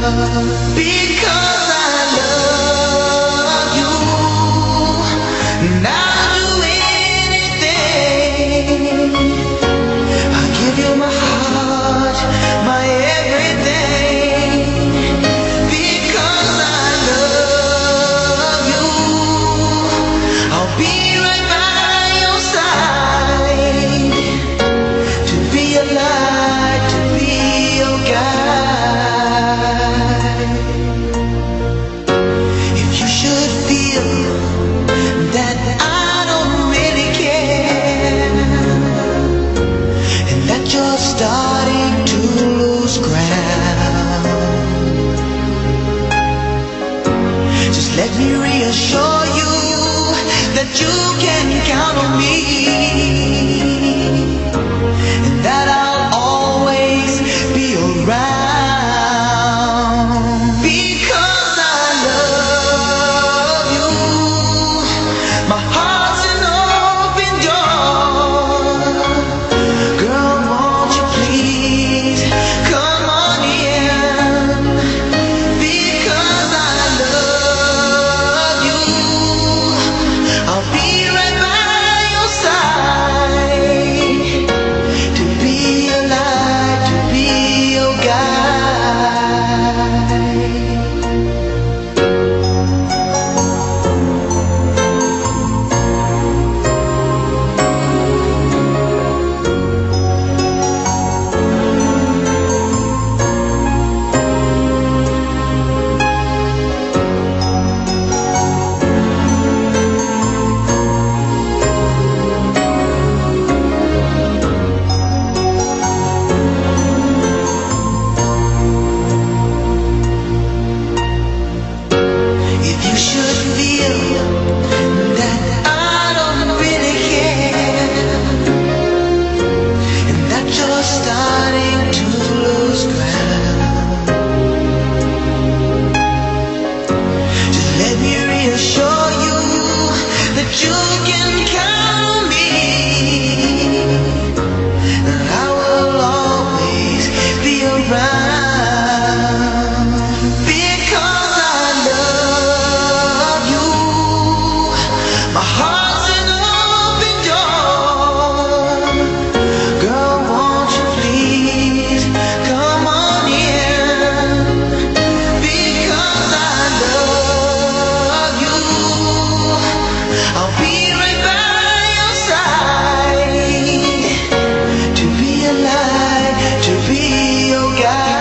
Because I love you, and I'll do anything. I'll give you my heart, my everything. Because I love you, I'll be right by your side, to be a light, to be your guide. If you should feel that I don't really care, and that you're starting to lose ground, just let me reassure you that you can count on me, and that I'll always be around. Because I love you, my heart's an open door. Girl, won't you please come on in? Because I love you, I'll be right by your side, to be a light, to be your guide. If you should feel that I don't really care, and that you're starting to lose ground, just let me reassure you that you can count on me, and I will always be around. Because I love you, my heart's an open door. Girl, won't you please come on in? Because I love you, I'll be right by your side, to be a light, to be your guide.